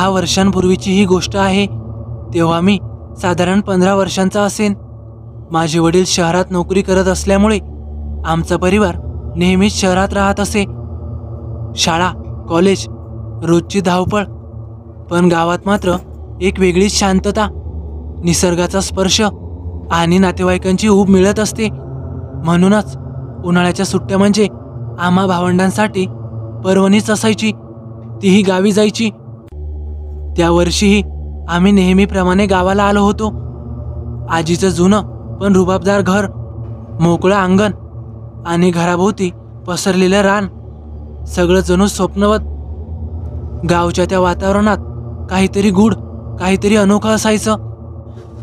6 वर्षांपूर्वीची ही गोष्ट आहे। तेव्हा मी साधारण 15 वर्षांचा असेन। माझे वडील शहरात नोकरी करत असल्यामुळे आमचा परिवार नेहमीच शहरात राहत असे। शाळा, कॉलेज, रोजची धावपळ, पण गावात मात्र एक वेगळीच शांतता, निसर्गाचा स्पर्श आणि नातेवाईकांची ऊब मिळत असते। म्हणूनच उन्हाळ्याच्या सुट्ट्या म्हणजे आम्हा भावंडांसाठी पर्वणीच असायची, तीही गावी जायची। त्या वर्षीही आम्ही नेहमीप्रमाणे गावाला आलो होतो। आजीचं जुनं पण रुबाबदार घर, मोकळं अंगण आणि घराभोवती पसरलेलं रान, सगळं जणू स्वप्नवत। गावच्या त्या वातावरणात काहीतरी गूढ, काहीतरी अनोखं असायचं,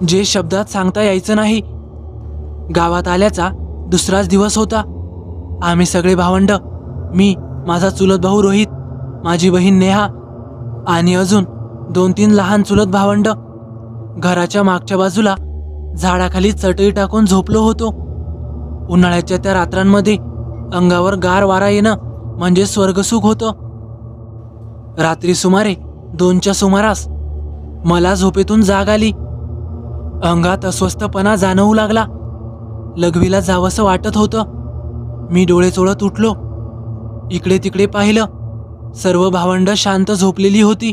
जे शब्दात सांगता यायचं नाही। गावात आल्याचा दुसराच दिवस होता। आम्ही सगळे भावंड, मी, माझा चुलत भाऊ रोहित, माझी बहीण नेहा आणि अजून 2-3 लहान चुलत भावंड घराच्या मागच्या बाजूला झाडाखाली चटई टाकून झोपलो होतो। उन्हाळ्याच्या त्या रात्रांमध्ये अंगावर गार वारा येणं म्हणजे स्वर्गसुख होतं। रात्री सुमारे 2च्या सुमारास मला झोपेतून जाग आली। अंगात अस्वस्थपणा जाणवू लागला, लघवीला जावंसं वाटत होतं। मी डोळे चोळत उठलो, इकडे तिकडे पाहिलं, सर्व भावंड शांत झोपलेली होती।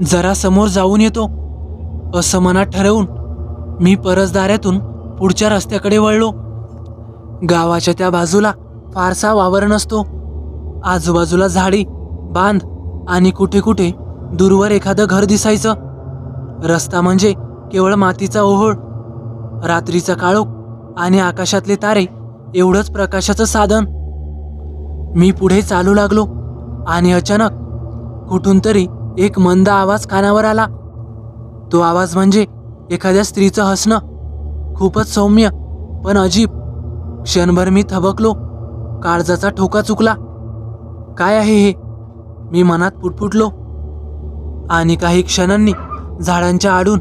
जरा समोर जाऊन येतो असं मनात ठरवून मी परसदाऱ्यातून पुढच्या रस्त्याकडे वळलो। गावाच्या त्या बाजूला फारसा वावर नसतो, आजूबाजूला झाडी, बांध आणि कुठे कुठे दूरवर एखादं घर दिसायचं। रस्ता म्हणजे केवळ मातीचा ओहोळ, रात्रीचा काळोख आणि आकाशातले तारे एवढंच प्रकाशाचं साधन। मी पुढे चालू लागलो आणि अचानक कुठून तरी एक मंद आवाज कानावर आला। तो आवाज म्हणजे एखाद्या स्त्रीचं हसणं, खूपच सौम्य पण अजीब। क्षणभर मी थबकलो, काळजाचा ठोका चुकला। काय आहे हे, मी मनात पुटपुटलो। आणि काही क्षणांनी झाडांच्या आडून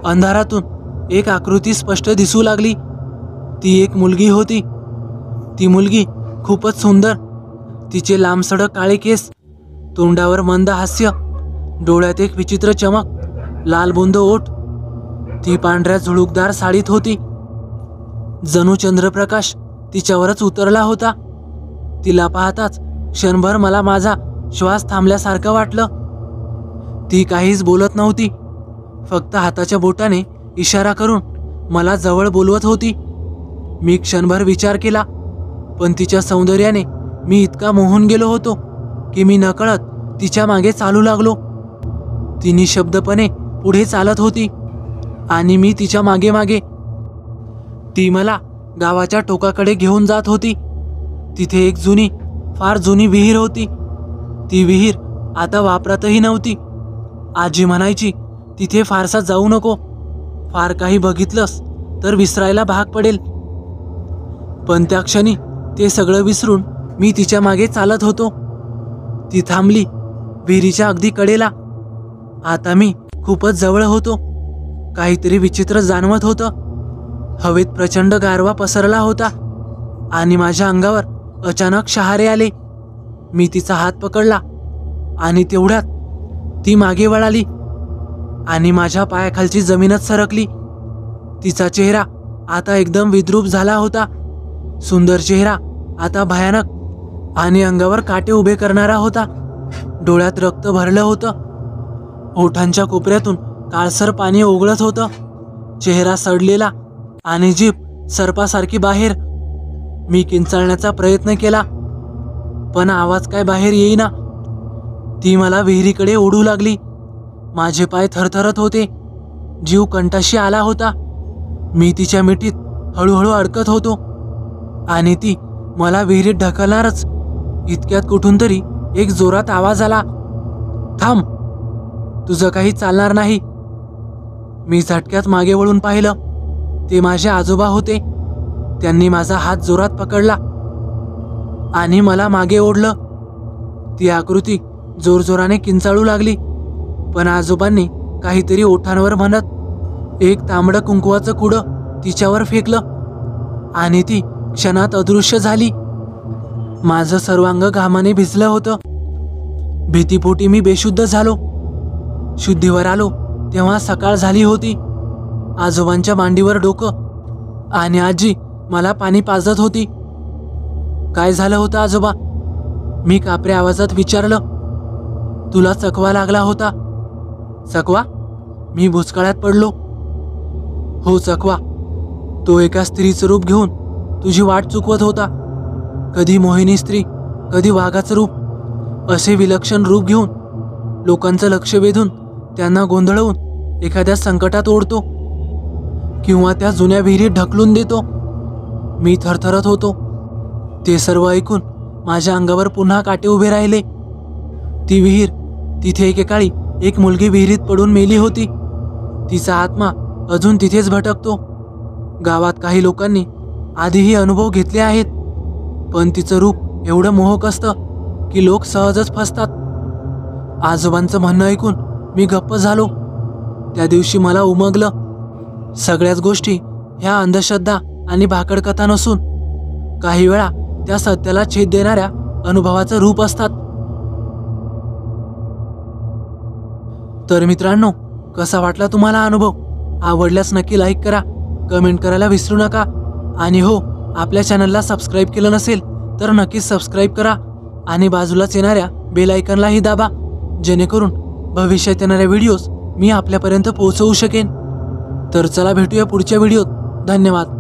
अंधारातून एक आकृती स्पष्ट दिसू लागली। ती एक मुलगी होती। ती मुलगी खूपच सुंदर, तिचे लांबसडक काळे केस, तोंडावर मंद हास्य, डोळ्यात एक विचित्र चमक, लाल बुंद ओठ। ती पांढऱ्या झुळूकदार साडीत होती, जणू चंद्रप्रकाश तिच्यावरच उतरला होता। तिला पाहताच क्षणभर मला माझा श्वास थांबल्यासारखं वाटलं। ती काहीच बोलत नव्हती, फक्त हाताच्या बोटाने इशारा करून मला जवळ बोलवत होती। मी क्षणभर विचार केला, पण तिच्या सौंदर्याने मी इतका मोहून गेलो होतो की मी नकळत तिच्या मागे चालू लागलो। ती निशब्दपणे पुढे चालत होती आणि मी तिच्या मागे मागे। ती मला गावाच्या टोकाकडे घेऊन जात होती। तिथे एक जुनी, फार जुनी विहीर होती। ती विहीर आता वापरातही नव्हती। आजी म्हणायची, तिथे फारसा जाऊ नको, फार काही बघितलंस तर विसरायला भाग पडेल। पण त्या क्षणी ते सगळं विसरून मी तिच्या मागे चालत होतो। ती थांबली विहिरीच्या अगदी कडेला। आता मी खूपच जवळ होतो। काहीतरी विचित्र जाणवत होतं। हवेत प्रचंड गारवा पसरला होता आणि माझ्या अंगावर अचानक शहारे आले। मी तिचा हात पकडला आणि तेवढ्यात ती मागे वळाली आणि माझ्या पायाखालची जमीनच सरकली। तिचा चेहरा आता एकदम विद्रूप झाला होता। सुंदर चेहरा आता भयानक आणि अंगावर काटे उभे करणारा होता। डोळ्यात रक्त भरलं होतं, ओठांच्या कोपऱ्यातून काळसर पाणी ओघळत होतं। चेहरा सडलेला आणि जीभ सर्पासारखी बाहेर। मी किंचाळण्याचा प्रयत्न केला, पण आवाज काय बाहेर येईना। ती मला विहिरीकडे ओढू लागली। माझे पाय थरथरत होते, जीव कंठाशी आला होता। मी तिच्या मिठीत हळूहळू अडकत होतो आणि ती मला विहिरीत ढकलणारच। इतक्यात कुठून तरी एक जोरात आवाज आला, थांब, तुझं काही चालणार नाही। मी झटक्यात मागे वळून पाहिलं, ते माझे आजोबा होते। त्यांनी माझा हात जोरात पकडला आणि मला मागे ओढलं। ती आकृती जोरजोराने किंचाळू लागली, पण आजोबांनी काहीतरी ओठांवर म्हणत एक तांबडं कुंकवाचं कुडं तिच्यावर फेकलं आणि ती क्षणात अदृश्य झाली। माझं सर्वांग घामाने भिजलं होतं। भीतीपोटी मी बेशुद्ध झालो। शुद्धीवर आलो तेव्हा सकाळ झाली होती. आजोबांच्या मांडीवर डोकं आणि आजी मला पाणी पाजत होती. काय झालं होतं आजोबा? मी कापऱ्या आवाजात विचारलं. तुला चकवा लागला होता. चकवा? मी भुचकाळ्यात पडलो. हो चकवा. तो एका स्त्रीचं रूप घेऊन तुझी वाट चुकवत होता. कधी मोहिनी स्त्री, कधी वाघाचं रूप. असे विलक्षण रूप घेऊन लोकांचं लक्ष वेधून त्यांना गोंधळवून एखाद्या संकटात ओढतो किंवा त्या जुन्या विहिरीत ढकलून देतो. मी थरथरत होतो. ते सर्व ऐकून माझ्या अंगावर पुन्हा काटे उभे राहिले. ती विहीर, तिथे एकेकाळी एक मुलगी विहिरीत पडून मेली होती. तिचा आत्मा अजून तिथेच भटकतो. गावात काही लोकांनी आधीही अनुभव घेतले आहेत, पण तिचं रूप एवढं मोहक असतं की लोक सहजच फसतात. आजोबांचं म्हणणं ऐकून मी गप्प झालो. त्या दिवशी मला उमगलं, सगळ्याच गोष्टी ह्या अंधश्रद्धा आणि भाकड कथा नसून काही वेळा त्या सत्याला छेद देणाऱ्या अनुभवाचं रूप असतात. तर मित्रांनो, कसा वाटला तुम्हाला अनुभव? आवडल्यास नक्की लाईक करा, कमेंट करायला विसरू नका. आणि हो, आपल्या चॅनलला सबस्क्राईब केलं नसेल तर नक्कीच सबस्क्राईब करा आणि बाजूलाच येणाऱ्या बेल आयकॉनलाही दाबा, जेणेकरून भविष्यात येणाऱ्या व्हिडिओज मी आपल्यापर्यंत पोहोचवू शकेन. तर चला भेटूया पुढच्या व्हिडिओत. धन्यवाद.